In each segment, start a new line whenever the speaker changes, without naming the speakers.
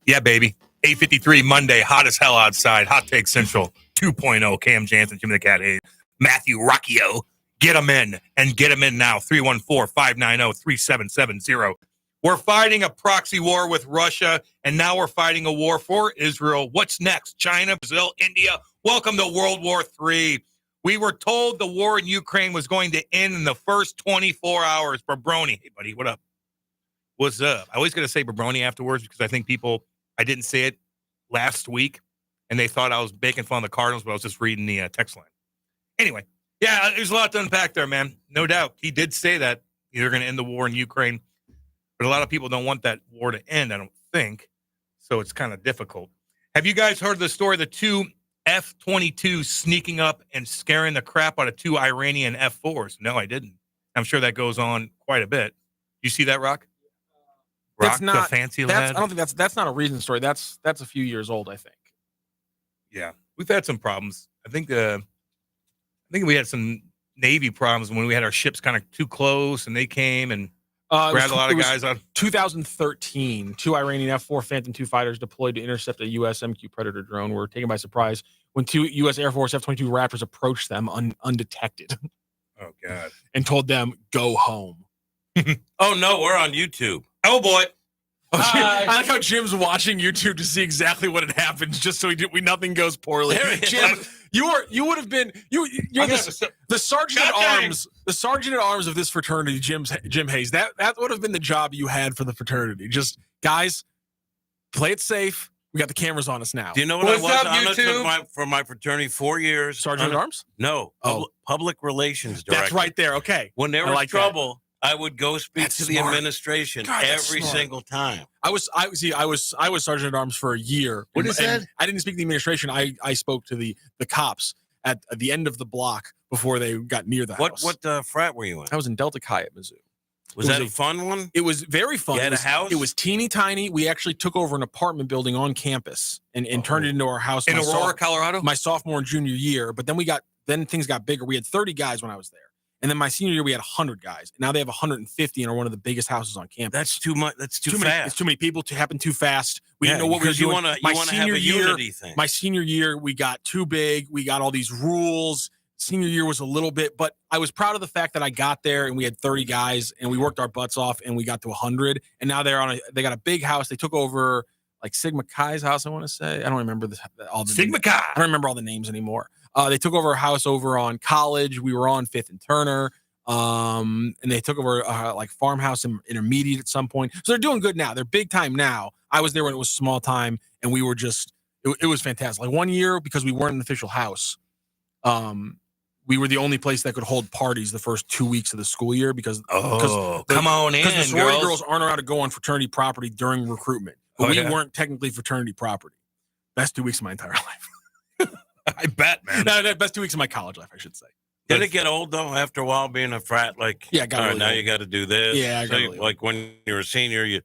Yeah, baby. 8:53 Monday, hot as hell outside. Hot Take Central 2.0. Cam Jansen, Jimmy the Cat Hayes, Matthew Roccio. Get them in and get them in now. 314-590-3770. We're fighting a proxy war with Russia, and now we're fighting a war for Israel. What's next? China, Brazil, India. Welcome to World War III. We were told the war in Ukraine was going to end in the first 24 hours. Babroni. Hey, buddy, what up? What's up? I always got to say Babroni afterwards because I think I didn't say it last week, and they thought I was making fun of the Cardinals, but I was just reading the text line. Anyway, yeah, there's a lot to unpack there, man. No doubt. He did say that they're going to end the war in Ukraine, but a lot of people don't want that war to end, I don't think, so it's kind of difficult. Have you guys heard the story of the two F-22 sneaking up and scaring the crap out of two Iranian F-4s? No, I didn't. I'm sure that goes on quite a bit. You see that, Rocc?
That's not
the fancy lad?
I don't think that's not a recent story. That's a few years old, I think.
Yeah, we've had some problems. I think we had some Navy problems when we had our ships kind of too close, and they came and grabbed a lot of guys on.
2013, two Iranian F-4 Phantom II fighters deployed to intercept a U.S. MQ Predator drone were taken by surprise when two U.S. Air Force F-22 Raptors approached them undetected.
Oh God!
And told them go home.
Oh no, we're on YouTube.
Oh boy!
I like how Jim's watching YouTube to see exactly what had happened, just so nothing goes poorly. Jim, you would have been you're the sergeant at arms, the sergeant at arms of this fraternity, Jim Hayes. That would have been the job you had for the fraternity. Just guys, play it safe. We got the cameras on us now.
Do you know what I was on for my fraternity 4 years?
Sergeant at arms?
No, public relations director.
That's right there. Okay,
when there was trouble. I would go speak to the administration every single time.
I was sergeant at arms for a year.
What is that?
I didn't speak to the administration. I spoke to the cops at the end of the block before they got near the house.
What frat were you in?
I was in Delta Chi at Mizzou.
Was that a fun one?
It was very fun.
You had a house?
It was teeny tiny. We actually took over an apartment building on campus and turned it into our house
in Aurora, Colorado.
My sophomore and junior year, but then things got bigger. We had 30 guys when I was there. And then my senior year, we had 100 guys. Now they have 150 and are one of the biggest houses on campus.
That's too much. That's too fast.
It's too many people to happen too fast. We didn't know what we were doing.
You want to have a unity thing.
My senior year, we got too big. We got all these rules. Senior year was a little bit, but I was proud of the fact that I got there and we had 30 guys and we worked our butts off and we got to 100. And now they got a big house. They took over like Sigma Chi's house, I want to say. I don't remember all the
Sigma Chi.
I don't remember all the names anymore. They took over a house over on College. We were on 5th and Turner. And they took over like Farmhouse and Intermediate at some point. So they're doing good now. They're big time now. I was there when it was small time, and we were just it was fantastic. Like 1 year, because we weren't an official house, we were the only place that could hold parties the first 2 weeks of the school year because
come on in,
because the sorority girls aren't allowed to go on fraternity property during recruitment. But we weren't technically fraternity property. Best 2 weeks of my entire life.
I bet, man.
No, best 2 weeks of my college life, I should say.
Did it get old though? After a while, being a frat, like now you got to do this.
Yeah,
like when you're a senior, you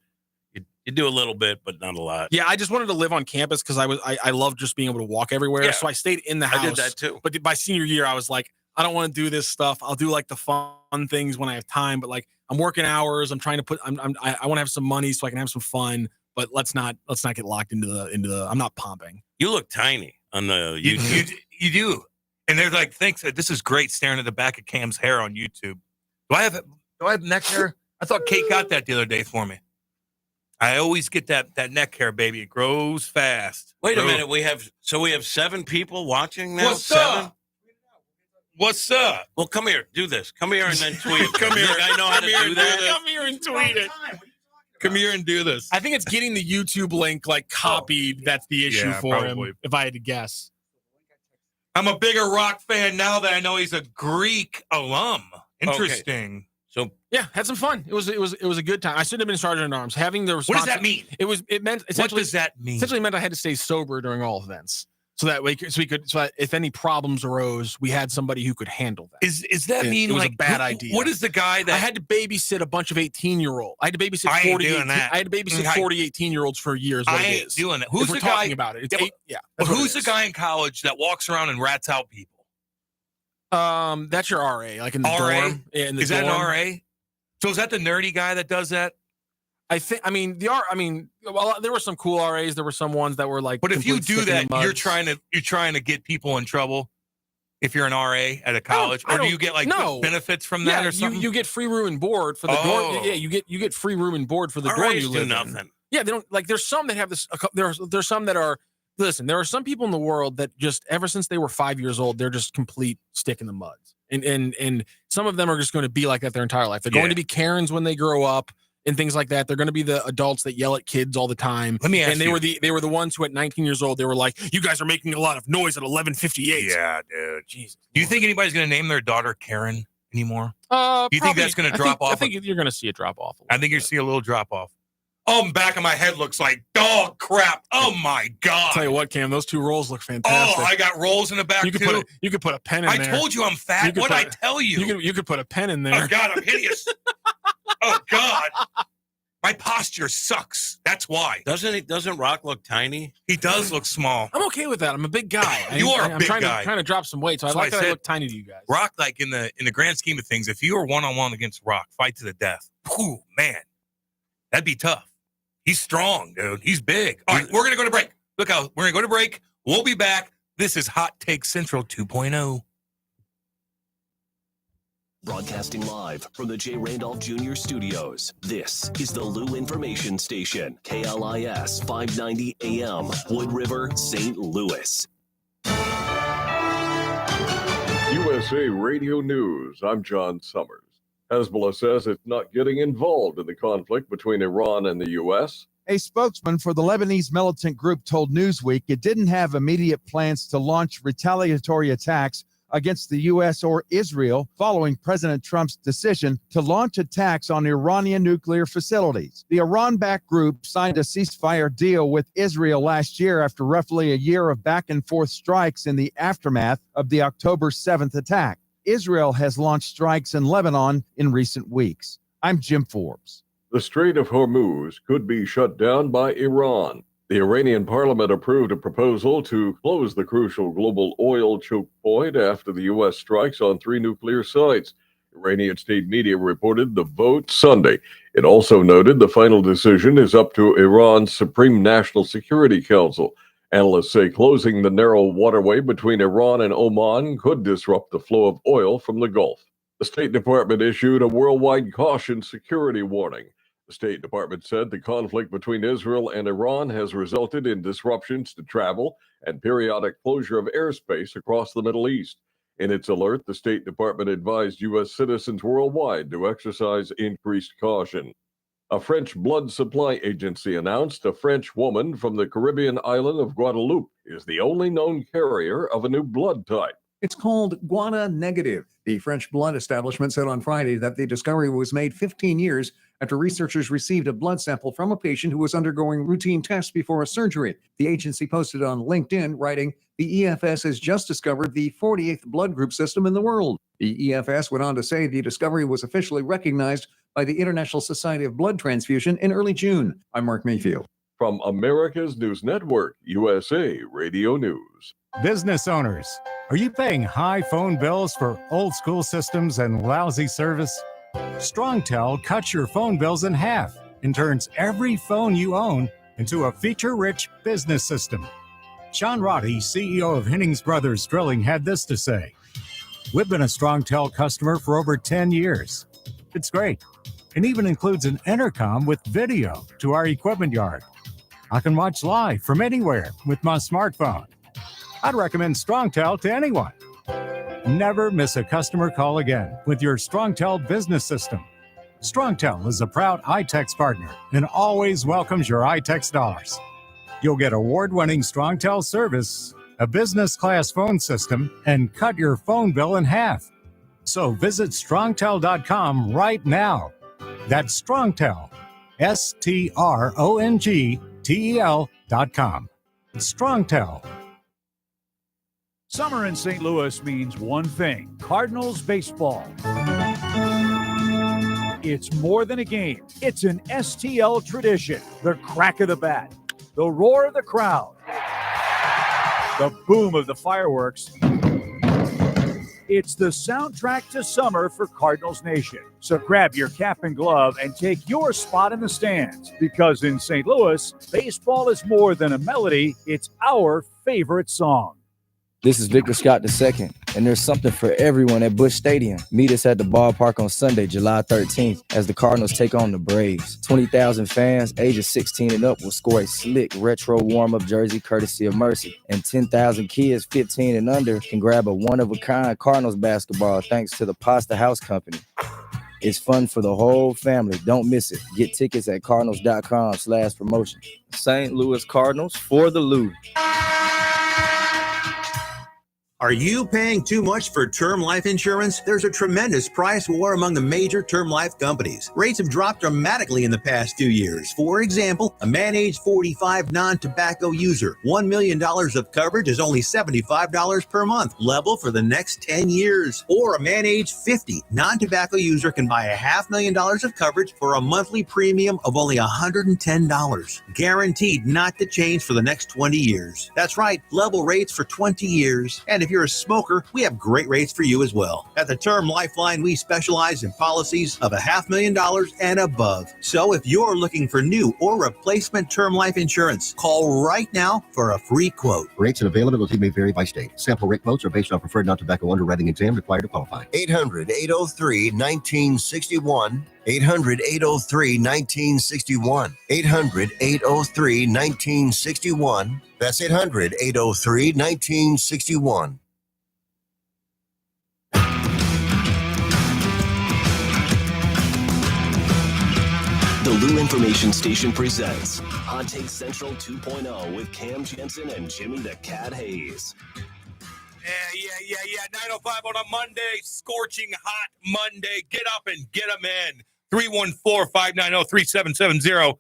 do a little bit, but not a lot.
Yeah, I just wanted to live on campus because I loved just being able to walk everywhere. Yeah. So I stayed in the house.
I did that too.
But by senior year, I was like, I don't want to do this stuff. I'll do like the fun things when I have time. But like I'm working hours. I'm trying to I want to have some money so I can have some fun. But let's not get locked into the. I'm not pumping.
You look tiny on the YouTube.
You do. And they're like, thanks. This is great staring at the back of Cam's hair on YouTube. Do I have neck hair? I thought Kate got that the other day for me. I always get that neck hair, baby. It grows fast.
Wait a minute. We have 7 people watching now?
What's up? What's up?
Well, come here. Do this. Come here and then tweet it. Come here. I know how to do that.
Come here and tweet it.
Come here and do this.
I think it's getting the YouTube link like copied. That's the issue for probably. Him, if I had to guess.
I'm a bigger Rocc fan now that I know he's a Greek alum. Interesting.
Okay. So
yeah, had some fun. It was a good time. I should have been sergeant at arms. Having the
what does that mean?
It meant essentially.
What does that mean?
Essentially meant I had to stay sober during all events, so that way, so if any problems arose, we had somebody who could handle that.
Is that mean
it was
like
a bad idea?
What is the guy that
I had to babysit a bunch of 18-year-olds? I had to babysit 40 18-year-olds for years.
I ain't doing that. Who's the guy
talking about it?
Who's the guy in college that walks around and rats out people?
That's your RA, like in the dorm. Yeah, in the
is
dorm.
That an RA? So is that the nerdy guy that does that?
Well, there were some cool RAs. There were some ones that were like.
But if you
complete
do
stick in the
that, you're
muds.
trying to get people in trouble. If you're an RA at a college, or do you get benefits from that or something?
You get free room and board for the dorm. Yeah, you get free room and board for the dorm you live in. Yeah, they don't like. There's some that have this. There's some that are. Listen, there are some people in the world that just ever since they were 5 years old, they're just complete stick in the muds, and some of them are just going to be like that their entire life. They're going to be Karens when they grow up and things like that. They're going to be the adults that yell at kids all the time.
Let me ask you.
They were the ones who at 19 years old, they were like, you guys are making a lot of noise at 11:58.
Yeah, dude. Jesus. Do you think anybody's going to name their daughter Karen anymore?
Do
you think that's going to drop off?
I think you're going to see it drop off.
I think you'll see a little drop off. Oh, the back of my head looks like dog crap. Oh my God.
I'll tell you what, Cam, those two rolls look fantastic.
Oh, I got rolls in the back too.
You could put a pen in there.
I told you I'm fat. What did I tell you?
You could put a pen in there.
Oh God, I'm hideous. Oh God. My posture sucks. That's why.
Doesn't Rocc look tiny?
He does look small.
I'm okay with that. I'm a big guy.
You are a big guy.
I'm trying to drop some weight, so I like that I look tiny to you guys.
Rocc, like in the grand scheme of things, if you were one-on-one against Rocc, fight to the death, whew, man, that'd be tough. He's strong, dude. He's big. All right, we're going to go to break. Look out. We're going to go to break. We'll be back. This is Hot Take Central 2.0.
Broadcasting live from the J. Randolph Jr. Studios, this is the Lou Information Station, KLIS 590 AM, Wood River, St. Louis.
USA Radio News, I'm John Summers. Hezbollah says it's not getting involved in the conflict between Iran and the U.S.
A spokesman for the Lebanese militant group told Newsweek it didn't have immediate plans to launch retaliatory attacks against the U.S. or Israel following President Trump's decision to launch attacks on Iranian nuclear facilities. The Iran-backed group signed a ceasefire deal with Israel last year after roughly a year of back-and-forth strikes in the aftermath of the October 7th attack. Israel has launched strikes in Lebanon in recent weeks. I'm Jim Forbes.
The Strait of Hormuz could be shut down by Iran. The Iranian parliament approved a proposal to close the crucial global oil choke point after the U.S. strikes on 3 nuclear sites. Iranian state media reported the vote Sunday. It also noted the final decision is up to Iran's Supreme National Security Council. Analysts say closing the narrow waterway between Iran and Oman could disrupt the flow of oil from the Gulf. The State Department issued a worldwide caution security warning. The State Department said the conflict between Israel and Iran has resulted in disruptions to travel and periodic closure of airspace across the Middle East. In its alert, the State Department advised U.S. citizens worldwide to exercise increased caution. A French blood supply agency announced a French woman from the Caribbean island of Guadeloupe is the only known carrier of a new blood type.
It's called Guana Negative. The French blood establishment said on Friday that the discovery was made 15 years after researchers received a blood sample from a patient who was undergoing routine tests before a surgery. The agency posted on LinkedIn, writing, "The EFS has just discovered the 48th blood group system in the world." The EFS went on to say the discovery was officially recognized by the International Society of Blood Transfusion in early June. I'm Mark Mayfield.
From America's News Network, USA Radio News.
Business owners, are you paying high phone bills for old school systems and lousy service? StrongTel cuts your phone bills in half and turns every phone you own into a feature-rich business system. Sean Roddy, CEO of Hennings Brothers Drilling, had this to say: "We've been a StrongTel customer for over 10 years. It's great. It even includes an intercom with video to our equipment yard. I can watch live from anywhere with my smartphone. I'd recommend StrongTel to anyone. Never miss a customer call again with your StrongTel business system. StrongTel is a proud iTex partner and always welcomes your iTex dollars. You'll get award-winning StrongTel service, a business-class phone system, and cut your phone bill in half. So visit strongtel.com right now. That's StrongTel, StrongTel.com. StrongTel.
Summer in St. Louis means one thing: Cardinals baseball. It's more than a game. It's an STL tradition. The crack of the bat, the roar of the crowd, the boom of the fireworks, It's the soundtrack to summer for Cardinals Nation. So grab your cap and glove and take your spot in the stands, because in St. Louis, baseball is more than a melody, it's our favorite song.
This is Victor Scott II, and there's something for everyone at Busch Stadium. Meet us at the ballpark on Sunday, July 13th, as the Cardinals take on the Braves. 20,000 fans, ages 16 and up, will score a slick retro warm-up jersey courtesy of Mercy. And 10,000 kids 15 and under can grab a one-of-a-kind Cardinals basketball thanks to the Pasta House Company. It's fun for the whole family. Don't miss it. Get tickets at cardinals.com/promotion. St. Louis Cardinals for the Lou.
Are you paying too much for term life insurance? There's a tremendous price war among the major term life companies. Rates have dropped dramatically in the past 2 years. For example, a man age 45 non-tobacco user, $1 million of coverage is only $75 per month, level for the next 10 years. Or a man age 50 non-tobacco user can buy $500,000 of coverage for a monthly premium of only $110. Guaranteed not to change for the next 20 years. That's right, level rates for 20 years. And if you're a smoker, we have great rates for you as well. At the Term Lifeline, we specialize in policies of $500,000 and above. So if you're looking for new or replacement term life insurance, call right now for a free quote.
Rates and availability may vary by state. Sample rate quotes are based on preferred non-tobacco underwriting exam required to qualify.
800-803-1961. 800-803-1961. 800-803-1961. That's 800-803-1961.
The Lou Information Station presents Hot Take Central 2.0 with Cam Jensen and Jimmy the Cat Hayes.
Yeah. 9:05 on a Monday, scorching hot Monday. Get up and get them in. 314-590-3770.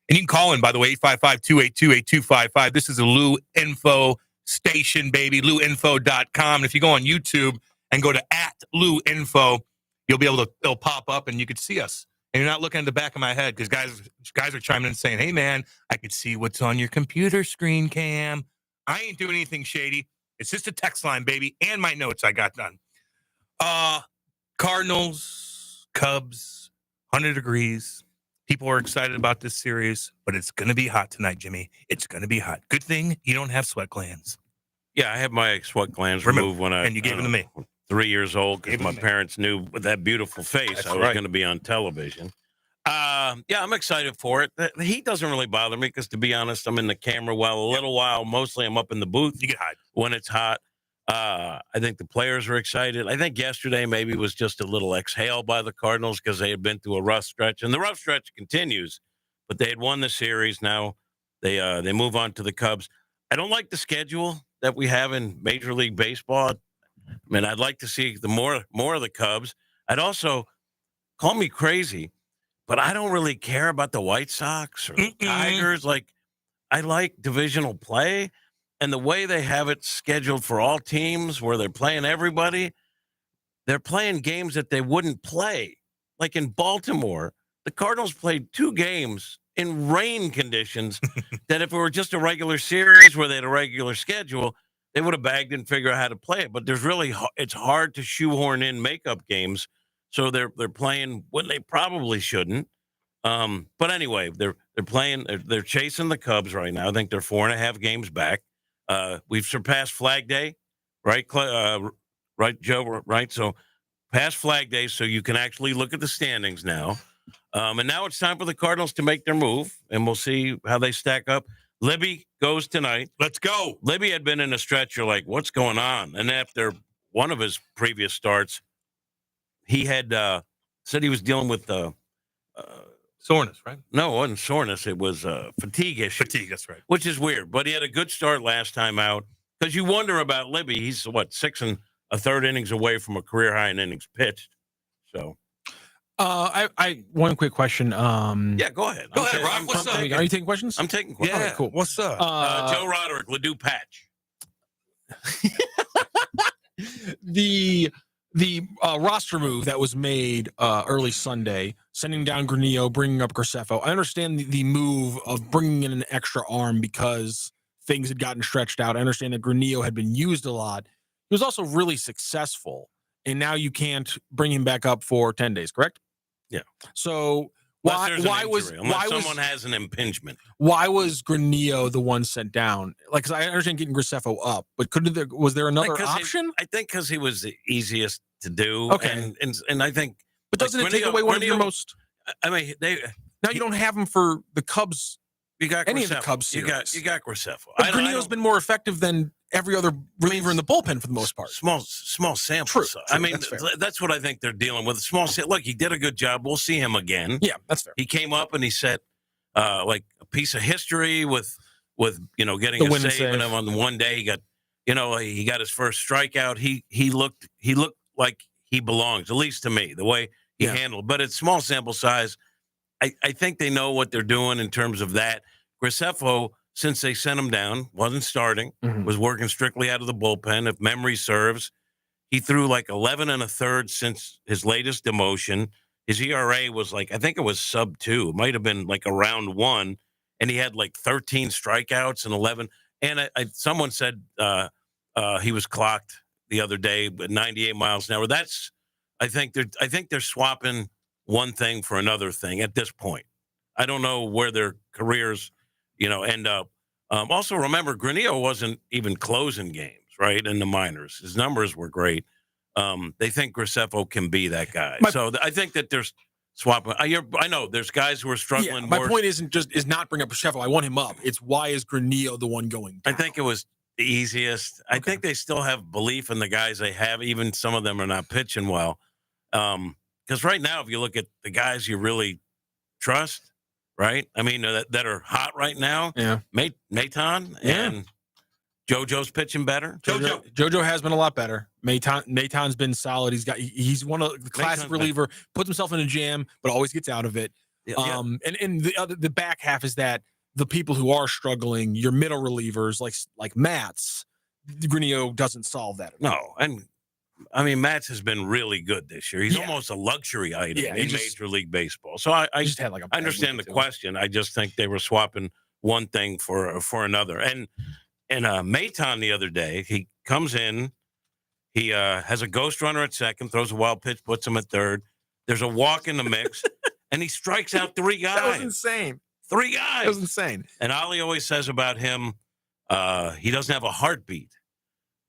And you can call in, by the way, 855-282-8255. This is a Lou Info Station, baby, louinfo.com. And if you go on YouTube and go to @LouInfo, you'll be able to, it'll pop up and you can see us. And you're not looking at the back of my head, because guys are chiming in saying, hey, man, I could see what's on your computer screen, Cam. I ain't doing anything shady. It's just a text line, baby, and my notes I got done. Cardinals, Cubs, 100 degrees. People are excited about this series, but it's going to be hot tonight, Jimmy. It's going to be hot. Good thing you don't have sweat glands.
Yeah, I have my sweat glands removed when
and you gave them to me.
3 years old, because my parents knew with that beautiful face I was going to be on television. Yeah, I'm excited for it. The heat doesn't really bother me because, to be honest, I'm in the camera a little while. Mostly I'm up in the booth.
You get hot
when it's hot. I think the players are excited. I think yesterday maybe was just a little exhale by the Cardinals because they had been through a rough stretch, and the rough stretch continues. But they had won the series. Now they move on to the Cubs. I don't like the schedule that we have in Major League Baseball. I mean, I'd like to see the more of the Cubs. I'd also, call me crazy, but I don't really care about the White Sox or the Tigers. Like, I like divisional play, and the way they have it scheduled for all teams where they're playing everybody, they're playing games that they wouldn't play. Like in Baltimore, the Cardinals played 2 games in rain conditions that if it were just a regular series where they had a regular schedule, they would have bagged and figured out how to play it. But it's hard to shoehorn in makeup games. So they're playing when they probably shouldn't. But anyway, they're playing. They're chasing the Cubs right now. I think they're 4.5 games back. We've surpassed Flag Day, right? Right, Joe? Right. So past Flag Day, so you can actually look at the standings now. And now it's time for the Cardinals to make their move, and we'll see how they stack up. Libby goes tonight.
Let's go.
Libby had been in a stretch. You're like, what's going on? And after one of his previous starts, he had said he was dealing with
soreness, right?
No, it wasn't soreness. It was fatigue issue.
Fatigue, that's right.
Which is weird. But he had a good start last time out, because you wonder about Libby. He's, 6 1/3 innings away from a career high in innings pitched. So.
I one quick question.
Yeah, go ahead.
Go ahead, Rock. What's up?
Are you taking questions?
I'm taking questions.
Yeah,
right, cool.
What's up?
Joe Roderick, Ledoux Patch.
The roster move that was made early Sunday, sending down Granillo, bringing up Graceffo. I understand the move of bringing in an extra arm because things had gotten stretched out. I understand that Granillo had been used a lot. He was also really successful, and now you can't bring him back up for 10 days, correct?
Yeah.
So
Unless
why was
someone has an impingement?
Why was Granillo the one sent down? Like, 'cause I understand getting Graceffo up, but was there another option?
I think because he was the easiest to do.
Okay.
And I think,
But doesn't it take away one of your most?
I mean,
Now you don't have him for the Cubs.
You got
any of the
Graceffo.
Cubs series.
You got Graceffo.
But Granillo's been more effective than every other reliever in the bullpen for the most part.
Small sample.
True,
I mean,
that's fair.
that's what I think they're dealing with. Small sample. Look, he did a good job. We'll see him again.
Yeah, that's fair.
He came up and he set like a piece of history with getting
The
a
win and
save, and
save.
on one day he got his first strikeout. He looked like he belongs, at least to me, the way he handled. But it's small sample size. I think they know what they're doing in terms of that. Graceffo, since they sent him down, wasn't starting, was working strictly out of the bullpen. If memory serves, he threw like 11 1/3 since his latest demotion. His ERA was I think it was sub 2. It might have been like around 1. And he had like 13 strikeouts and 11. And someone said he was clocked the other day, but 98 miles an hour. I think they're swapping one thing for another thing at this point. I don't know where their careers, end up. Also, remember, Granillo wasn't even closing games, right, in the minors. His numbers were great. They think Graceffo can be that guy. So I think that there's swapping. I know there's guys who are struggling.
My point is not bring up Graceffo. I want him up. It's why is Granillo the one going down?
I think it was the easiest. Okay. I think they still have belief in the guys they have. Even some of them are not pitching well. Because right now, if you look at the guys you really trust, right? I mean, that are hot right now.
Yeah.
Maton and JoJo's pitching better.
JoJo has been a lot better. Maton's been solid. He's one of the classic reliever, puts himself in a jam, but always gets out of it.
Yeah.
And the back half is that the people who are struggling, your middle relievers like Matz, Granillo doesn't solve that.
No, and I mean, Matz has been really good this year. He's almost a luxury item in Major League Baseball. So I just had I understand the question. I just think they were swapping one thing for another. And Maton the other day, he comes in, he has a ghost runner at second, throws a wild pitch, puts him at third. There's a walk in the mix, and he strikes out 3 guys.
That was insane.
3 guys.
That was insane.
And Ollie always says about him, he doesn't have a heartbeat.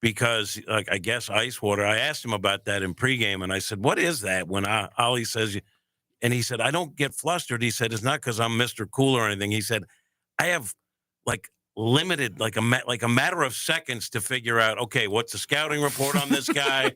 Because, I guess ice water. I asked him about that in pregame, and I said, "What is that?" When Ollie says, and he said, "I don't get flustered." He said, "It's not because I'm Mr. Cool or anything." He said, "I have limited, a matter of seconds to figure out. Okay, what's the scouting report on this guy?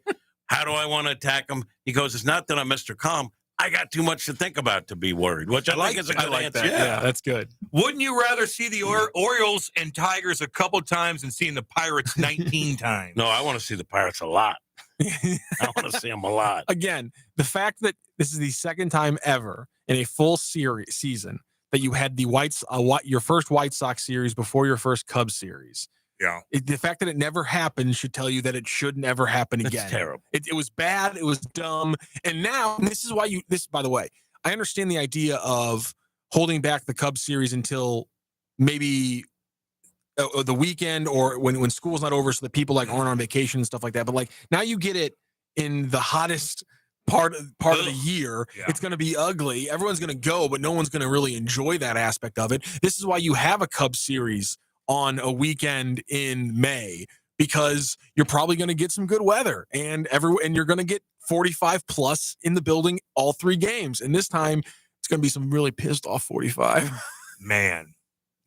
How do I want to attack him?" He goes, "It's not that I'm Mr. Calm. I got too much to think about to be worried," which I think is a good answer.
That. Yeah, that's good.
Wouldn't you rather see the Orioles and Tigers a couple times than seeing the Pirates 19 times?
No, I want to see the Pirates a lot. I want to see them a lot.
Again, the fact that this is the second time ever in a full season that you had your first White Sox series before your first Cubs series.
Yeah.
The fact that it never happened should tell you that it should never happen again.
It's terrible.
It was bad. It was dumb. And now, this is why by the way, I understand the idea of holding back the Cubs series until maybe the weekend or when school's not over so that people aren't on vacation and stuff like that. But now you get it in the hottest part of the year. Yeah. It's going to be ugly. Everyone's going to go, but no one's going to really enjoy that aspect of it. This is why you have a Cubs series on a weekend in May, because you're probably going to get some good weather and you're going to get 45 plus in the building all 3 games. And this time it's going to be some really pissed off 45.
Man,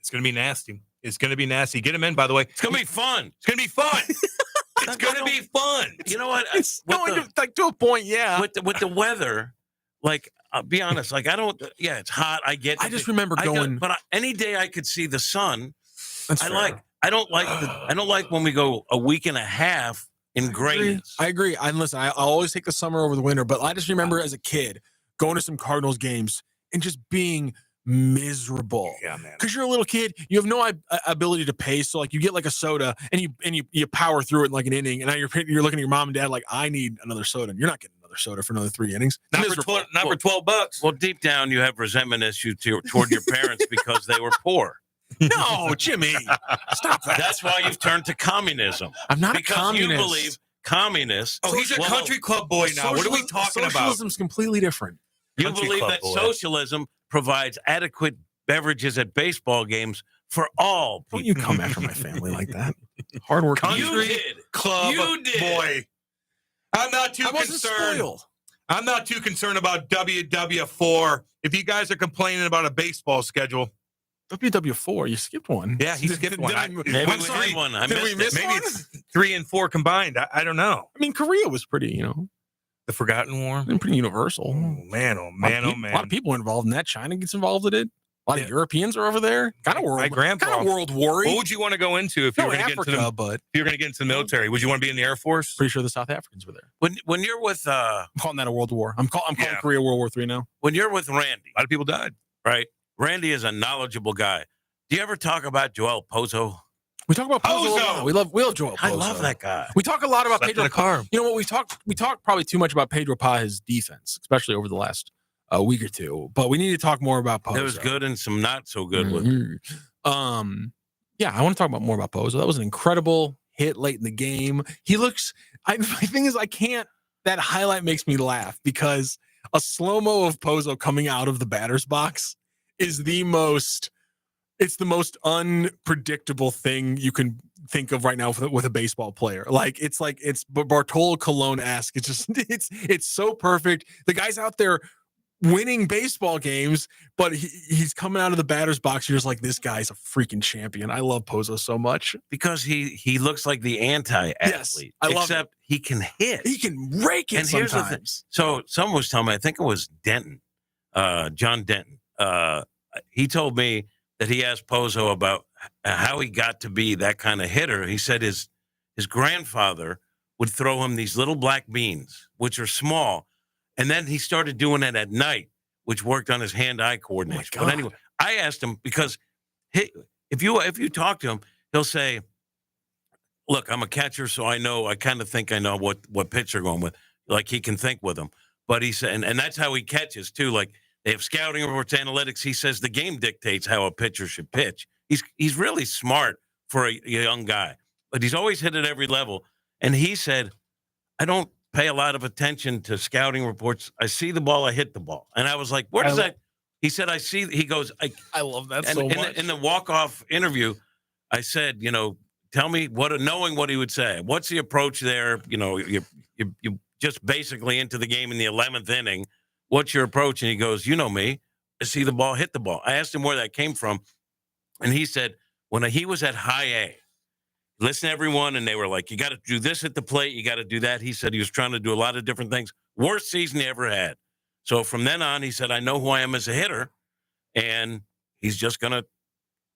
it's going to be nasty. It's going to be nasty. Get them in, by the way.
It's going to be fun.
It's going to be fun. It's going to be fun.
You know what?
It's going to a point, yeah.
With the weather, I'll be honest, it's hot. I get it.
I just remember
but any day I could see the sun.
That's
I don't like when we go a week and a half in grayness.
I agree. Listen, I always take the summer over the winter, but I just remember as a kid going to some Cardinals games and just being miserable.
Yeah, man.
Because you're a little kid, you have no ability to pace. So you get a soda and you power through it in an inning, and now you're looking at your mom and dad I need another soda. And you're not getting another soda for another 3 innings.
Not for $12.
Well, deep down you have resentment issues toward your parents because they were poor.
No, Jimmy, stop that.
That's why you've turned to communism.
I'm not
because
a communist.
You believe communists.
Oh, he's a country club boy now. What are we talking about?
Socialism's completely different.
You
Country
believe
club
that
boy.
socialism provides adequate beverages at baseball games for all people.
Don't you come after my family like that? Hard work.
Country
You did.
club
You did.
boy. I'm not too
I wasn't
concerned.
spoiled.
I'm not too concerned about WW4. If you guys are complaining about a baseball schedule,
WW4, you skipped one.
yeah, he skipped one.
Maybe we
sorry.
had one. I
Did we
missed
miss
it.
Maybe
one?
it's 3 and 4 combined. I don't know.
I mean, Korea was pretty,
The Forgotten War.
pretty universal.
Oh man! Oh man! Oh man!
A lot of people are involved in that. China gets involved in it. A lot of Europeans are over there. Kind of world.
My grandpa.
Kind of world war.
What would you want to go into if you
No,
were going to get into
Africa,
the?
but
If you were going to get into the military, would you want to be in the Air Force?
pretty sure the South Africans were there.
When you're with
I'm calling that a world war. I'm calling
Yeah.
Korea World War III now.
when you're with Randy,
A lot of people died.
right? Randy is a knowledgeable guy. Do you ever talk about Joel Pozo?
We talk about Pozo. a
Pozo!
lot. We love Joel Pozo.
I love that guy.
We talk a lot about
Slept in
Pedro
a car.
You know what? We talked probably too much about Pedro Pa's defense, especially over the last week or two. But we need to talk more about Pozo.
There was good and some not so good with.
Yeah, I want to talk about more about Pozo. That was an incredible hit late in the game. He looks. My thing is, I can't. That highlight makes me laugh because a slow-mo of Pozo coming out of the batter's box is the most. It's the most unpredictable thing you can think of right now with a baseball player. It's Bartolo Colon-esque. It's just it's so perfect. The guy's out there winning baseball games, but he's coming out of the batter's box. You're just like, this guy's a freaking champion. I love Pozo so much
Because he looks like the anti-athlete.
Yes, I love
except he can hit.
He can rake it
And here's the thing.
sometimes.
So someone was telling me, I think it was Denton, John Denton. He told me that he asked Pozo about how he got to be that kind of hitter. He said his grandfather would throw him these little black beans, which are small, and then he started doing it at night, which worked on his hand-eye coordination. But anyway, I asked him because if you talk to him, he'll say, "Look, I'm a catcher, so I kind of think I know what pitch they're going with. Like he can think with them." But he said, and that's how he catches too. Like they have scouting reports, analytics. He says the game dictates how a pitcher should pitch. He's really smart for a young guy, but he's always hit at every level. And he said, "I don't pay a lot of attention to scouting reports. I see the ball, I hit the ball." And I was like, "Where does that?" He said, "I see." He goes,
I love that
and
so much.
in the walk-off interview, I said, tell me knowing what he would say. What's the approach there? You just basically into the game in the 11th inning. What's your approach? And he goes, "You know me. I see the ball, hit the ball." I asked him where that came from. And he said, when he was at high A, listen to everyone, and they were like, "You got to do this at the plate. You got to do that." He said he was trying to do a lot of different things. Worst season he ever had. So from then on, he said, "I know who I am as a hitter." And he's just going to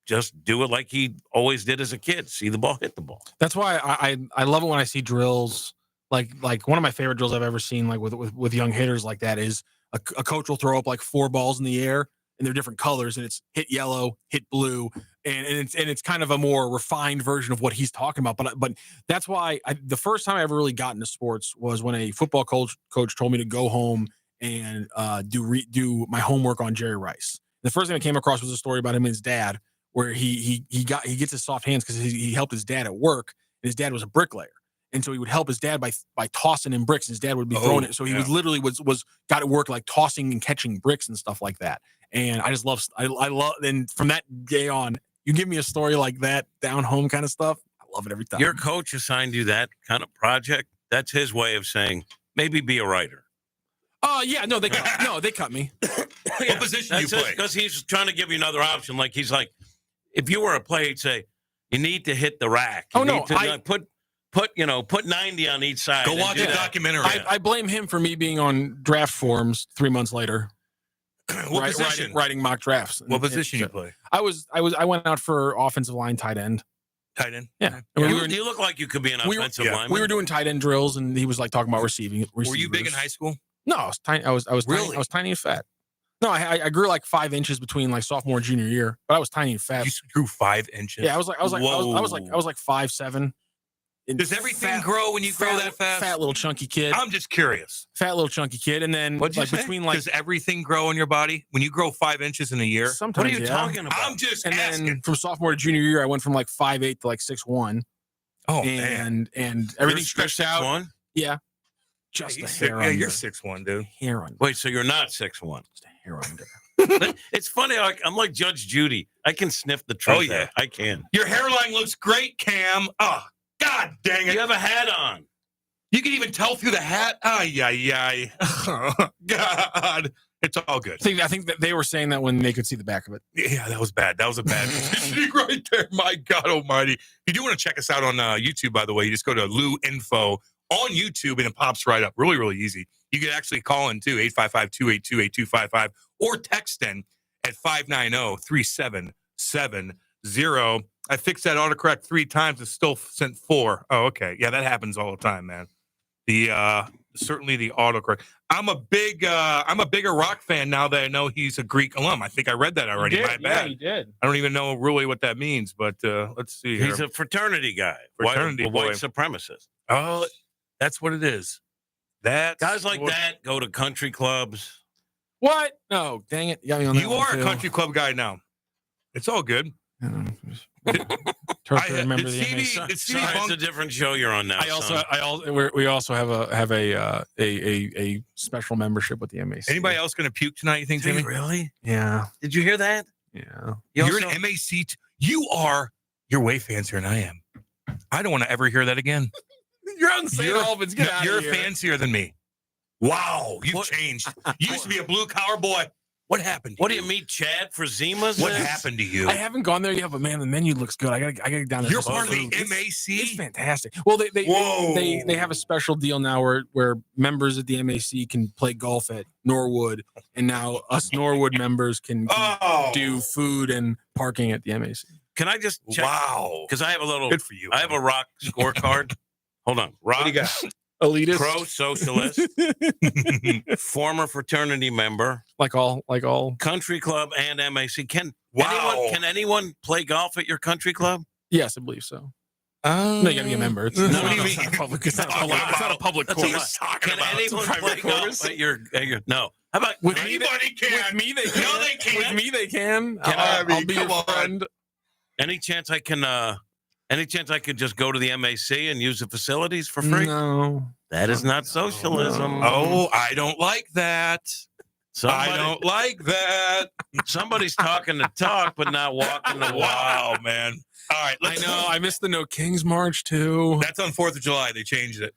just do it like he always did as a kid. See the ball, hit the ball.
That's why I love it when I see drills. Like one of my favorite drills I've ever seen, like with young hitters like that, is a coach will throw up like 4 balls in the air and they're different colors, and it's hit yellow, hit blue, and it's kind of a more refined version of what he's talking about. But that's why the first time I ever really got into sports was when a football coach told me to go home and do my homework on Jerry Rice. The first thing I came across was a story about him and his dad, where he gets his soft hands because he helped his dad at work, and his dad was a bricklayer. And so he would help his dad by tossing in bricks. His dad would be throwing it. So he was literally got to work like tossing and catching bricks and stuff like that. And I just love, and from that day on, you give me a story like that, down home kind of stuff, I love it every time.
Your coach assigned you that kind of project. That's his way of saying, maybe be a writer.
They cut me.
What position do you play?
Because he's trying to give you another option. Like he's like, if you were a player, he'd say, you need to hit the rack. You need to put 90 on each side.
Go watch a documentary.
I blame him for me being on draft forums 3 months later.
What position?
Writing mock drafts.
What position you play?
I went out for offensive line, tight end.
Tight end.
Yeah.
You look like you could be an offensive lineman.
We were doing tight end drills, and he was like talking about receiving.
Were you big in high school?
No, I was tiny. I was
really?
tiny, I was tiny and fat. No, I grew like 5 inches between like sophomore and junior year, but I was tiny and fat.
You grew 5 inches.
Yeah, I was like 5'7".
Does everything grow when you grow that fast?
Fat little chunky kid.
I'm just curious.
Fat little chunky kid, and then
What'd you
like
say?
between like
Does everything grow in your body when you grow 5 inches in a year?
sometimes.
What are you talking about?
I'm just
And
asking.
then from sophomore to junior year, I went from like 5'8" to like 6'1",
Oh man,
and everything stretched out.
6'1"?
Yeah, just a
He's
hair
yeah,
under.
you're 6'1", dude.
Hair under.
Wait, so you're not 6'1"?
Just a hair under.
It's funny. I'm like Judge Judy. I can sniff the truth.
Oh, yeah.
out. I can.
Your hairline looks great, Cam. Oh, God dang it.
You have a hat on.
You can even tell through the hat. Ay, ay, ay. Oh, God. It's all good.
I think that they were saying that when they could see the back of it.
Yeah, that was bad. That was a bad positioning right there. My God almighty. If you do want to check us out on YouTube, by the way, you just go to Lou Info on YouTube and it pops right up. Really, really easy. You can actually call in too, 855-282-8255, or text in at 590-3770. I fixed that autocorrect 3 times. It's still sent 4. Oh, okay. Yeah, that happens all the time, man. Certainly the autocorrect. I'm a bigger Rocc fan now that I know he's a Greek alum. I think I read that already. My bad.
Yeah, you did.
I don't even know really what that means, but let's see.
He's
here.
a fraternity guy.
Fraternity
white
boy.
supremacist.
Oh, that's what it is. That's
Guys like
what-
that go to country clubs.
What? No, dang it. You got me on that
You
one,
are a
too.
country club guy now. It's all good.
Tough to remember
did
the
Stevie-
MAC.
did Stevie
Sorry, it's
bump-
a different show you're on now. son.
We also have a special membership with the MAC.
Anybody else going to puke tonight, you think,
Did you
Jimmy?
really?
Yeah.
Did you hear that?
Yeah.
You're an MAC. You're way fancier than I am. I don't want to ever hear that again.
You're on St. Albans. Get out
You're
of here.
fancier than me. Wow, you've
What?
changed. You used to be a blue collar boy. What happened?
What do you meet Chad for Zima's?
What happened to you?
I haven't gone there yet, but man, the menu looks good. I gotta get down there.
You're
for some
part of the
food. It's
MAC.
fantastic. Well,
Whoa.
they have a special deal now where members at the MAC can play golf at Norwood, and now us Norwood members can
Oh,
do food and parking at the MAC.
Can I just check?
wow.
Because I have a little.
Good for you.
I have a Rocc scorecard. Hold on.
What do you
Rocc,
got?
Elitist,
pro-socialist, former fraternity member,
like all.
country club, and MAC. Can
Wow.
anyone play golf at your country club?
Yes, I believe so. No, you gotta be a member. It's,
No,
no,
what do you
it's
mean?
not a public. It's not a public. It's not a public
That's
What are you
course.
talking
Can
about?
anyone
It's a
play
private
golf
course.
at your no? How about
With me,
Anybody can.
With me, they can.
No, they can't.
With me, they can.
I mean,
I'll be
come
your
on.
friend.
any chance I can? Any chance I could just go to the MAC and use the facilities for free?
No.
That is not socialism.
Oh, I don't like that.
Somebody,
I don't like that.
Somebody's talking the talk, but not walking the walk.
Wow, man. All right,
I know. I missed the No Kings March too.
That's on 4th of July. They changed it.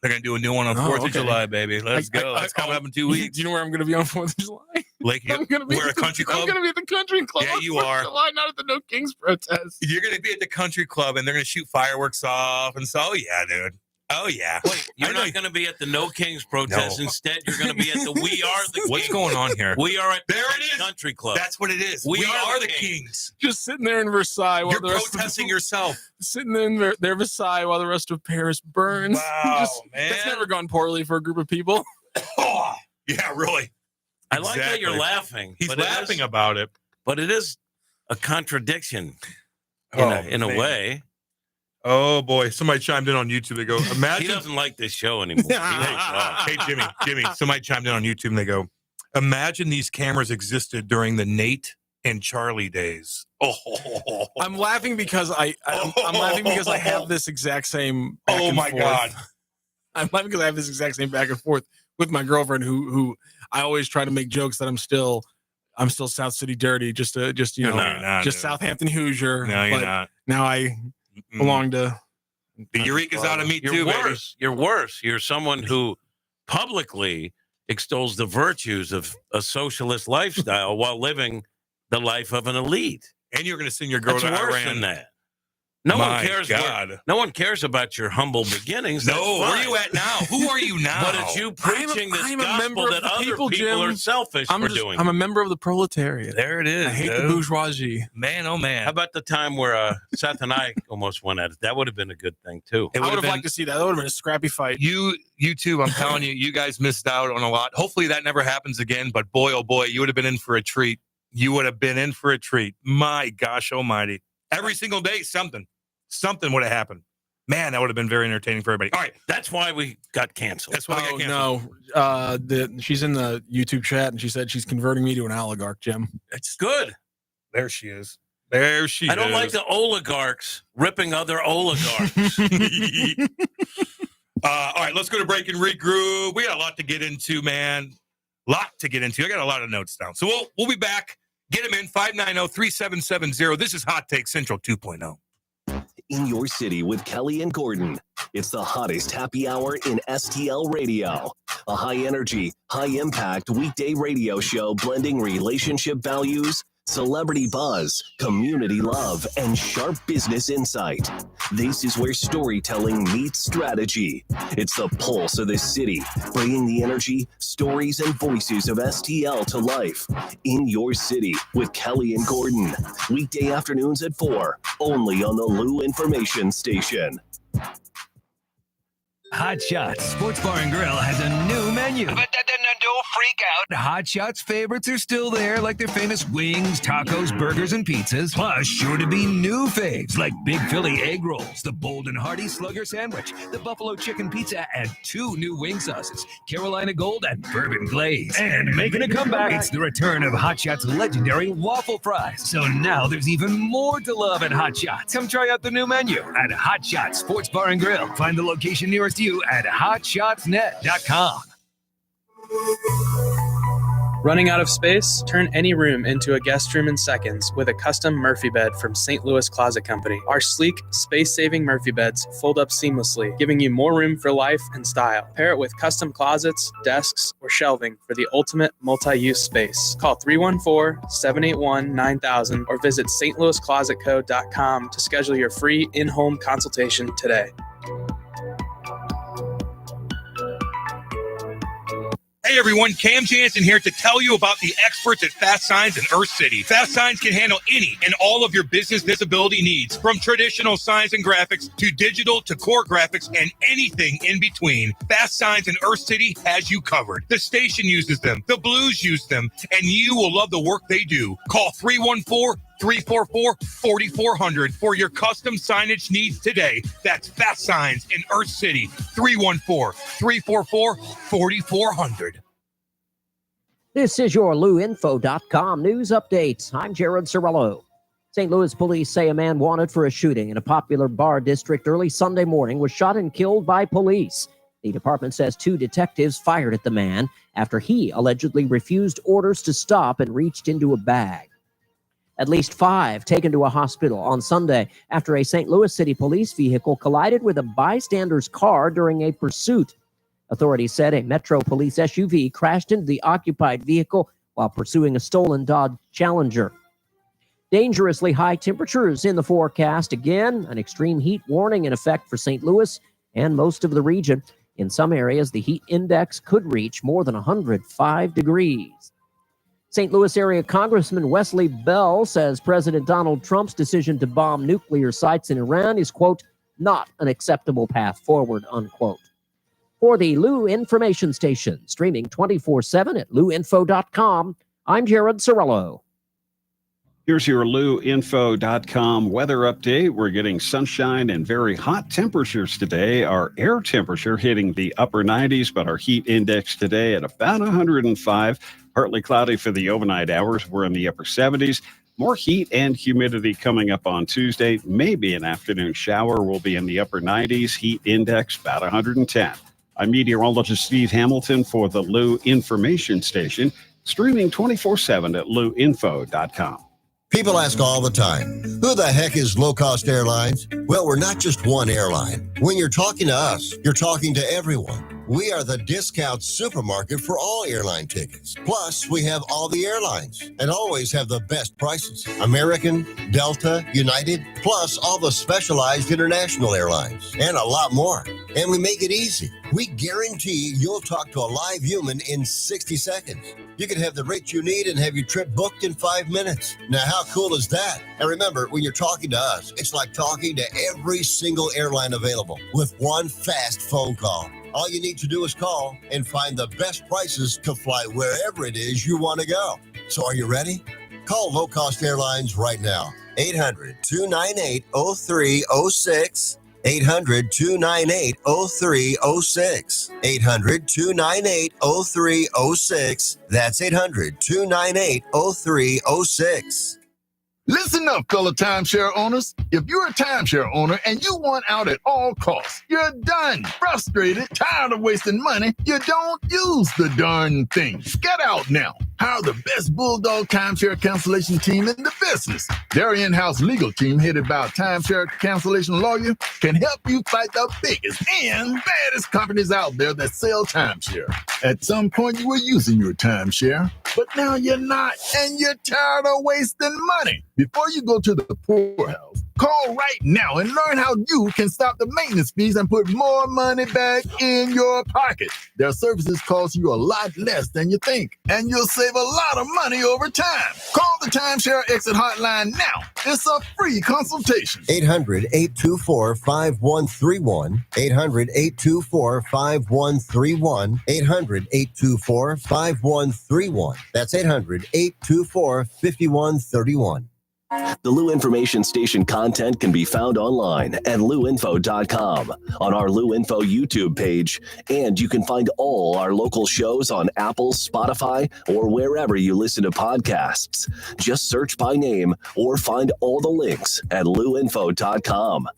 They're going to do a new one on
Oh,
4th of
okay.
July, baby. Let's go. That's coming up in 2 weeks.
Do you know where I'm going to be on 4th of July?
Lake Hill.
I'm going to be
We're a
at the-
country club.
I'm going to be at the country club.
Yeah,
on
you
4th of
are.
July, not at the No Kings protest.
You're going to be at the country club, and they're going to shoot fireworks off. And so, oh, yeah, dude. Oh, yeah.
Wait, you're
I know-
not going to be at the No Kings protest.
No.
Instead, you're going to be at the We Are the Kings.
What's going on here?
We are at the
There it is.
country club.
That's what it is.
We
We
are
are
the
the
kings.
kings.
Just sitting there in Versailles while
You're
the rest
protesting
of
yourself.
sitting there in their Versailles while the rest of Paris burns.
Wow, man.
That's never gone poorly for a group of people.
Oh, yeah, really.
I like that you're
Exactly.
laughing.
He's
but it
laughing
is-
about it.
but it is a contradiction
Oh,
in a
man.
way.
Oh, boy. Somebody chimed in on YouTube. They go,
He
imagine.
doesn't like this show anymore. He hates us.
Hey, Jimmy. Somebody chimed in on YouTube and they go, imagine these cameras existed during the Nate and Charlie days. Oh,
I'm laughing because I'm laughing because I have this exact same. Back
Oh,
and
my
forth.
God.
I'm laughing because I have this exact same back and forth with my girlfriend, who I always try to make jokes that I'm still South City dirty, just
No, you're not, dude.
Southampton Hoosier.
No, you're
but
not.
Now I
Mm.
belong to.
The Eureka's out of me,
You're
too, baby.
worse. You're worse. You're someone who publicly extols the virtues of a socialist lifestyle while living the life of an elite.
And you're going to send your girl
That's
to
worse
Iran.
than that. No
My
one cares.
God.
No one cares about your humble beginnings.
No,
That's
where are
fine.
you at now? Who are you now?
But it's you preaching this
I'm a
gospel
member of
that
the
other
people,
people
Jim.
are selfish for doing.
I'm a member of the proletariat.
There it is.
I hate
dude.
the bourgeoisie.
Man, oh, man.
How about the time where Seth and I almost went at it? That would have been a good thing too.
It
I would have
been-
liked to see that. That would have been a scrappy fight.
You too, I'm telling you, you guys missed out on a lot. Hopefully that never happens again, but boy, oh boy, you would have been in for a treat. You would have been in for a treat. My gosh almighty. Every single day, something would have happened. Man, that would have been very entertaining for everybody. All right.
That's why we got canceled.
That's why I got canceled.
No. She's in the YouTube chat, and she said she's converting me to an oligarch, Jim.
It's good.
There she is. There she is.
I don't like the oligarchs ripping other oligarchs.
All right, let's go to break and regroup. We got a lot to get into, man. Lot to get into. I got a lot of notes down. So we'll be back. Get them in 590-3770. This is Hot Take Central 2.0.
In your city with Kelly and Gordon. It's the hottest happy hour in STL radio. A high energy, high impact weekday radio show blending relationship values, celebrity buzz, community love, and sharp business insight. This is where storytelling meets strategy. It's the pulse of this city, bringing the energy, stories, and voices of STL to life. In your city with Kelly and Gordon. Weekday afternoons at 4, only on the Lou Information Station.
Hot Shots Sports Bar and Grill has a new menu.
But don't freak out.
Hot Shots favorites are still there, like their famous wings, tacos, burgers, and pizzas. Plus, sure to be new faves like Big Philly egg rolls, the Bold and Hearty Slugger sandwich, the Buffalo chicken pizza, and 2 new wing sauces, Carolina Gold and Bourbon Glaze. And making a comeback, it's the return of Hot Shots' legendary waffle fries. So now there's even more to love at Hot Shots. Come try out the new menu at Hot Shots Sports Bar and Grill. Find the location nearest you at hotshotsnet.com.
Running out of space? Turn any room into a guest room in seconds with a custom Murphy bed from St. Louis Closet Company. Our sleek, space-saving Murphy beds fold up seamlessly, giving you more room for life and style. Pair it with custom closets, desks, or shelving for the ultimate multi-use space. Call 314-781-9000 or visit stlouisclosetco.com to schedule your free in-home consultation today.
Hey everyone, Cam Jansen here to tell you about the experts at Fast Signs in Earth City. Fast Signs can handle any and all of your business visibility needs, from traditional signs and graphics to digital to core graphics and anything in between. Fast Signs in Earth City has you covered. The station uses them, the Blues use them, and you will love the work they do. Call 314-344-4400 for your custom signage needs today. That's Fast Signs in Earth City, 314-344-4400.
This is your LouInfo.com news update. I'm Jared Cirillo. St. Louis police say a man wanted for a shooting in a popular bar district early Sunday morning was shot and killed by police. The department says 2 detectives fired at the man after he allegedly refused orders to stop and reached into a bag. At least 5 taken to a hospital on Sunday after a St. Louis City police vehicle collided with a bystander's car during a pursuit. Authorities said a Metro Police SUV crashed into the occupied vehicle while pursuing a stolen Dodge Challenger. Dangerously high temperatures in the forecast again. An extreme heat warning in effect for St. Louis and most of the region. In some areas, the heat index could reach more than 105 degrees. St. Louis area Congressman Wesley Bell says President Donald Trump's decision to bomb nuclear sites in Iran is, quote, not an acceptable path forward, unquote. For the Lou Information Station, streaming 24/7 at louinfo.com, I'm Jared Cirillo.
Here's your LouInfo.com weather update. We're getting sunshine and very hot temperatures today. Our air temperature hitting the upper 90s, but our heat index today at about 105. Partly cloudy for the overnight hours. We're in the upper 70s. More heat and humidity coming up on Tuesday. Maybe an afternoon shower. We'll be in the upper 90s. Heat index about 110. I'm meteorologist Steve Hamilton for the Lou Information Station, streaming 24/7 at louinfo.com.
People ask all the time, who the heck is Low Cost Airlines? Well, we're not just one airline. When you're talking to us, you're talking to everyone. We are the discount supermarket for all airline tickets. Plus, we have all the airlines and always have the best prices. American, Delta, United, plus all the specialized international airlines and a lot more. And we make it easy. We guarantee you'll talk to a live human in 60 seconds. You can have the rate you need and have your trip booked in 5 minutes. Now, how cool is that? And remember, when you're talking to us, it's like talking to every single airline available with one fast phone call. All you need to do is call and find the best prices to fly wherever it is you want to go. So are you ready? Call Low Cost Airlines right now. 800-298-0306. 800-298-0306. 800-298-0306. That's 800-298-0306.
Listen up, fellow timeshare owners. If you're a timeshare owner and you want out at all costs, you're done, frustrated, tired of wasting money, you don't use the darn thing. Get out now. Hire the best Bulldog timeshare cancellation team in the business. Their in-house legal team, headed by a timeshare cancellation lawyer, can help you fight the biggest and baddest companies out there that sell timeshare. At some point, you were using your timeshare, but now you're not, and you're tired of wasting money. Before you go to the poorhouse, call right now and learn how you can stop the maintenance fees and put more money back in your pocket. Their services cost you a lot less than you think, and you'll save a lot of money over time. Call the Timeshare Exit Hotline now. It's a free consultation.
800-824-5131. 800-824-5131. 800-824-5131. That's 800-824-5131.
The Lou Information Station content can be found online at louinfo.com, on our Lou Info YouTube page, and you can find all our local shows on Apple, Spotify, or wherever you listen to podcasts. Just search by name or find all the links at louinfo.com.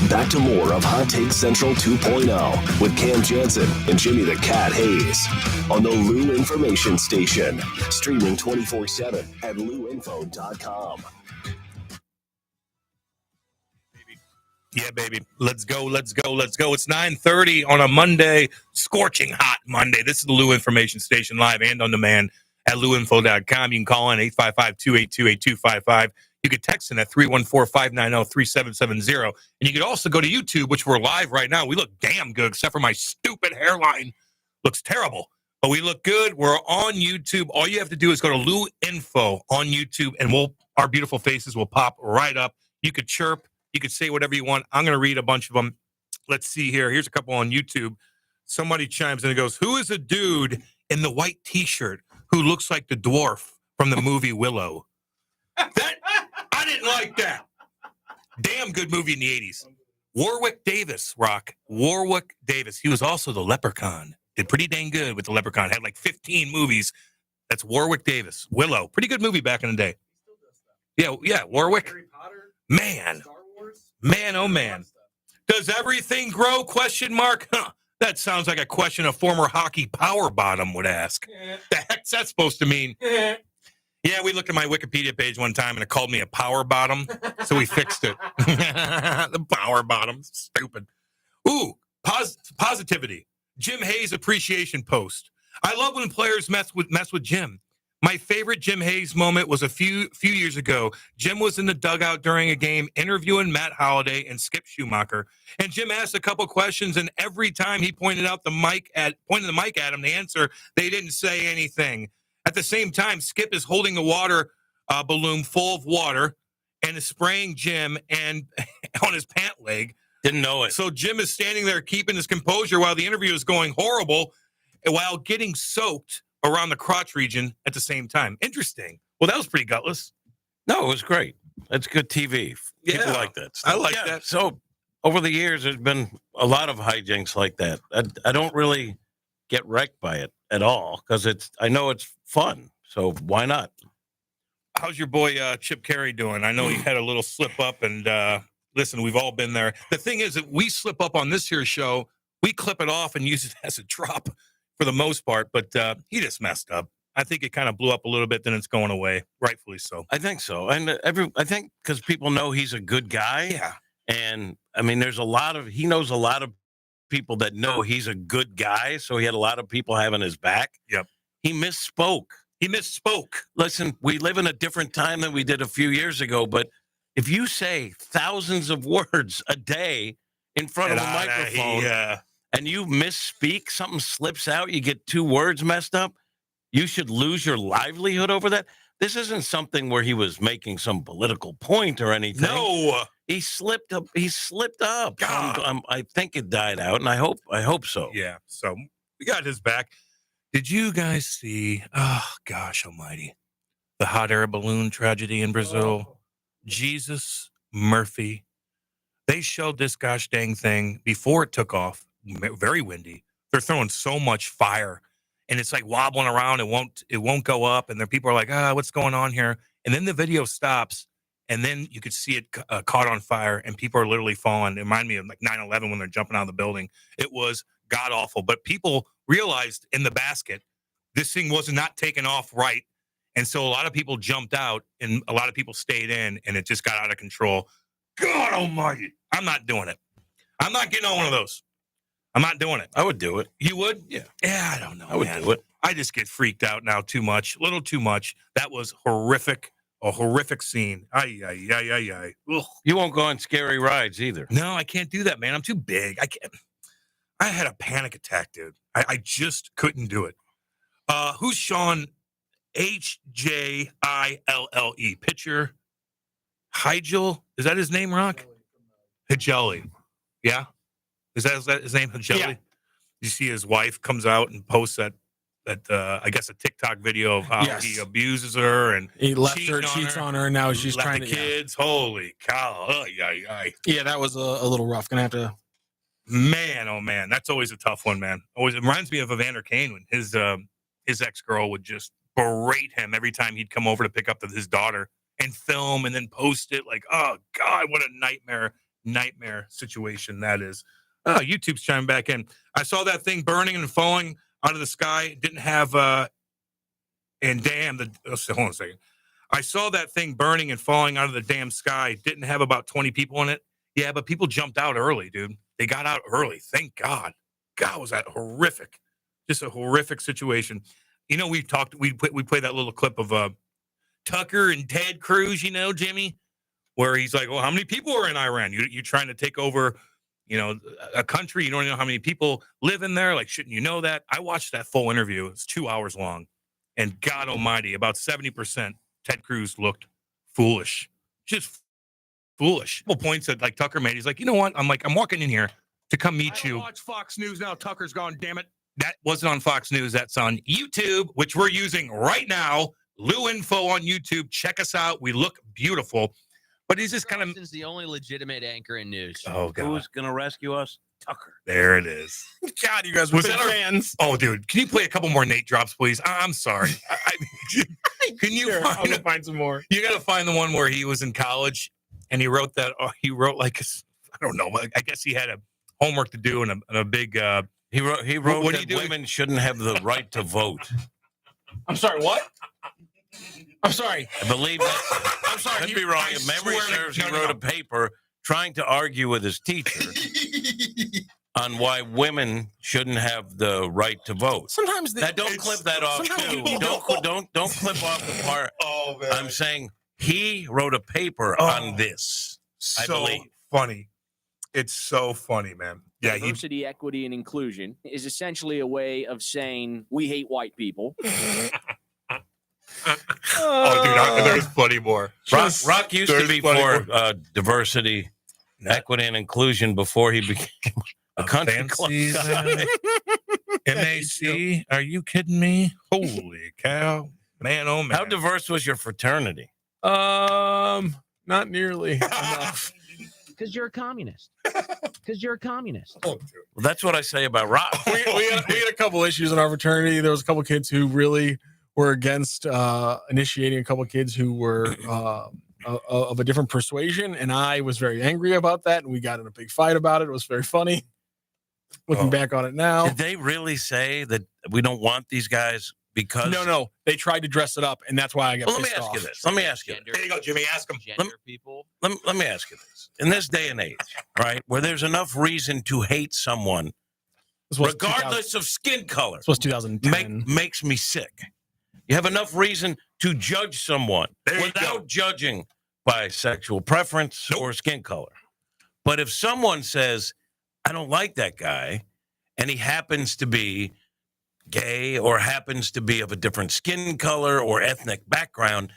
Back to more of Hot Take Central 2.0 with Cam Jansen and Jimmy the Cat Hayes on the Lou Information Station, streaming 24/7 at louinfo.com.
Yeah, baby. Let's go. It's 9:30 on a Monday, scorching hot Monday. This is the Lou Information Station, live and on demand at louinfo.com. You can call in 855-282-8255. You could text in at 314-590-3770. And you could also go to YouTube, which we're live right now. We look damn good, except for my stupid hairline. Looks terrible. But we look good. We're on YouTube. All you have to do is go to Lou Info on YouTube, and our beautiful faces will pop right up. You could chirp. You could say whatever you want. I'm going to read a bunch of them. Let's see here. Here's a couple on YouTube. Somebody chimes in and goes, who is a dude in the white T-shirt who looks like the dwarf from the movie Willow? I didn't like that. Damn good movie in the 80s. Warwick Davis, Rocc. Warwick Davis. He was also the Leprechaun. Did pretty dang good with the Leprechaun. Had like 15 movies. That's Warwick Davis. Willow. Pretty good movie back in the day. Yeah, Warwick. Man, oh man. Does everything grow? Question mark. Huh. That sounds like a question a former hockey power bottom would ask. The heck's that supposed to mean? Yeah, we looked at my Wikipedia page one time and it called me a power bottom, so we fixed it. The power bottom, stupid. Ooh, positivity. Jim Hayes appreciation post. I love when players mess with Jim. My favorite Jim Hayes moment was a few years ago. Jim was in the dugout during a game interviewing Matt Holliday and Skip Schumacher, and Jim asked a couple questions, and every time he pointed the mic at him, the answer, they didn't say anything. At the same time, Skip is holding a water balloon full of water and is spraying Jim and on his pant leg.
Didn't know it.
So Jim is standing there keeping his composure while the interview is going horrible, while getting soaked around the crotch region at the same time. Interesting. Well, that was pretty gutless.
No, it was great. That's good TV. People like that stuff.
I like that.
So over the years, there's been a lot of hijinks like that. I don't really get wrecked by it at all because I know it's fun. So why not?
How's your boy Chip Carey doing? I know he had a little slip up, and listen, we've all been there. The thing is that we slip up on this here show, we clip it off and use it as a drop for the most part, but he just messed up. I think it kind of blew up a little bit, then it's going away, rightfully so.
I think so. And I think because people know he's a good guy.
Yeah.
And I mean, he knows a lot of people that know he's a good guy. So he had a lot of people having his back.
Yep.
He misspoke. Listen, we live in a different time than we did a few years ago, but if you say thousands of words a day in front of a microphone and you misspeak, something slips out, you get 2 words messed up, you should lose your livelihood over that. This isn't something where he was making some political point or anything.
No.
He slipped up. I think it died out, and I hope so.
Yeah. So we got his back. Did you guys see, oh gosh almighty, the hot air balloon tragedy in Brazil? Jesus Murphy. They showed this gosh dang thing before it took off. Very windy. They're throwing so much fire, and it's like wobbling around. It won't go up, and then people are like, what's going on here? And then the video stops, and then you could see it caught on fire, and people are literally falling. It reminded me of like 9/11 when they're jumping out of the building. It was god awful, but people realized in the basket this thing was not taken off right, and so a lot of people jumped out, and a lot of people stayed in, and it just got out of control. God almighty. I'm not doing it. I'm not getting on one of those. I'm not doing it.
I would do it.
You would?
Yeah.
Yeah, I don't know.
I would do it.
I just get freaked out now too much. A little too much. That was horrific. A horrific scene. Ay, ay, ay, ay, ay. Ugh.
You won't go on scary rides either.
No, I can't do that, man. I'm too big. I can't. I had a panic attack, dude. I just couldn't do it. Who's Sean? Hjille? Pitcher. Hygel? Is that his name, Rocc? Hjelle. Yeah? Is that his name, Hjelle? Yeah. You see his wife comes out and posts that I guess a TikTok video of how he abuses her and
he left her, cheats on her, and now she's trying
the
to
kids. Holy cow!
Yeah, that was a little rough. Gonna have to.
Man, oh man, that's always a tough one, man. Always, it reminds me of Evander Kane when his ex-girl would just berate him every time he'd come over to pick up his daughter and film and then post it. Like, oh God, what a nightmare situation that is. Oh, YouTube's chiming back in. I saw that thing burning and falling out of the sky. It didn't have hold on a second. I saw that thing burning and falling out of the damn sky. It didn't have about 20 people in it. Yeah, but people jumped out early, dude. They got out early. Thank God. God, was that horrific. Just a horrific situation. You know, we played that little clip of Tucker and Ted Cruz, you know, Jimmy, where he's like, well, how many people are in Iran? You're trying to take over, you know, a country. You don't even know how many people live in there. Like, shouldn't you know that? I watched that full interview. It's 2 hours long. And God almighty, about 70% Ted Cruz looked foolish. Just foolish. Couple points that like Tucker made. He's like, you know what? I'm walking in here to come meet you. Watch Fox News now. Tucker's gone, damn it. That wasn't on Fox News. That's on YouTube, which we're using right now. Lou Info on YouTube. Check us out. We look beautiful. But he's just kind of
the only legitimate anchor in news.
Oh God.
Who's gonna rescue us? Tucker.
There it is.
God, you guys were fans.
Oh, dude, can you play a couple more Nate drops, please? I'm sorry. Can you
find some more?
You got to find the one where he was in college and he wrote that. He wrote like I don't know. I guess he had a homework to do and a big.
He wrote
what
that women shouldn't have the right to vote.
I'm sorry. What? I'm sorry.
I believe that.
I'm sorry.
Could be wrong. If memory serves, he wrote a paper trying to argue with his teacher on why women shouldn't have the right to vote.
Sometimes
don't clip that off too. Don't clip off the part.
Oh man.
I'm saying he wrote a paper on this. I believe.
Funny. It's so funny, man. Yeah.
Diversity, equity, and inclusion is essentially a way of saying we hate white people.
Oh, dude, there's plenty more.
Rocc used to be for diversity, equity, and inclusion before he became a country club guy.
MAC? Are you kidding me? Holy cow. Man, oh man.
How diverse was your fraternity?
Not nearly enough.
Because you're a communist.
Well, that's what I say about Rocc.
we had a couple issues in our fraternity. There was a couple kids who really were against initiating a couple kids who were of a different persuasion, and I was very angry about that, and we got in a big fight about it. It was very funny. Looking back on it now.
Did they really say that we don't want these guys because...
No. They tried to dress it up, and that's why I got pissed off.
Let me ask you this.
There you go, Jimmy. Ask them.
People.
Let me ask you this. In this day and age, right, where there's enough reason to hate someone, regardless of skin color,
this was 2010.
Makes me sick. You have enough reason to judge someone without judging by sexual preference or skin color. But if someone says, I don't like that guy, and he happens to be gay or happens to be of a different skin color or ethnic background,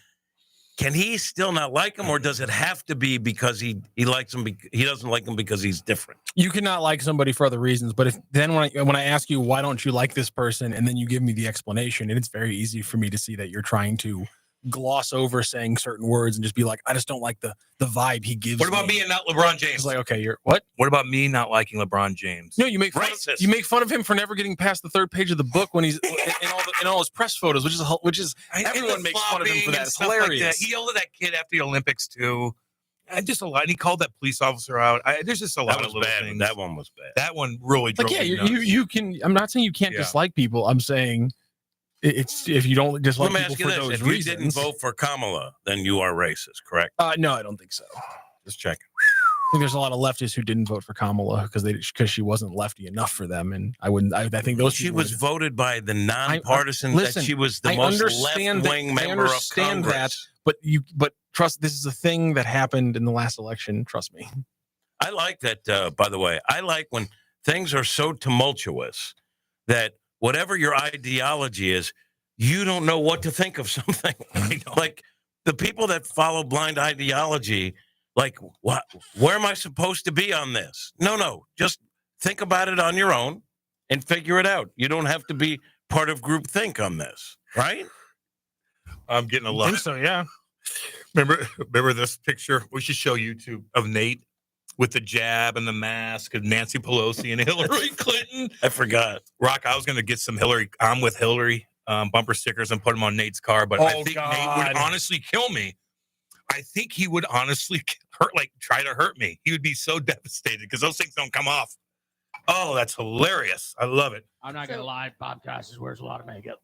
can he still not like him, or does it have to be because he likes him? He doesn't like him because he's different.
You cannot like somebody for other reasons, but when I ask you why don't you like this person, and then you give me the explanation, and it's very easy for me to see that you're trying to gloss over saying certain words and just be like, I just don't like the vibe he gives.
What about me and not LeBron James?
It's like, okay, you're what?
What about me not liking LeBron James?
No, you make fun of him for never getting past the third page of the book when he's in all his press photos, which is everyone makes fun of him for that. It's hilarious.
Like that. He yelled at that kid after the Olympics too. Just a lot. And he called that police officer out. There's just a lot of little things.
That one was bad.
That one really drove
like, yeah,
me nuts.
you can. I'm not saying you can't dislike people. I'm saying it's if you don't dislike
Let me
people
ask you
for
this:
those
if
reasons.
you didn't vote for Kamala, then you are racist, correct?
No, I don't think so.
Just checking.
I think there's a lot of leftists who didn't vote for Kamala because she wasn't lefty enough for them, and I wouldn't. I think those.
She was voted by the nonpartisan. That she was the most left-wing member of Congress.
But trust, this is a thing that happened in the last election. Trust me.
I like that. By the way, I like when things are so tumultuous that whatever your ideology is, you don't know what to think of something. Like the people that follow blind ideology. Like, what? Where am I supposed to be on this? No. Just think about it on your own and figure it out. You don't have to be part of groupthink on this, right?
I'm getting a lot.
I think so, yeah.
Remember this picture? We should show YouTube of Nate with the jab and the mask of Nancy Pelosi and Hillary Clinton.
I forgot.
Rocc, I was going to get some Hillary. I'm with Hillary bumper stickers and put them on Nate's car, but I think Nate would honestly kill me. I think he would honestly try to hurt me. He would be so devastated because those things don't come off. Oh, that's hilarious. I love it.
I'm not going to lie. Bob Costas wears a lot of makeup.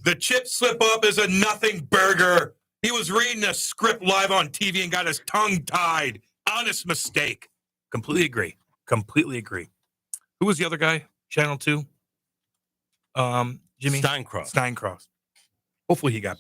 The chip slip up is a nothing burger. He was reading a script live on TV and got his tongue tied. Honest mistake. Completely agree. Who was the other guy? Channel 2? Jimmy?
Steincross.
Hopefully he got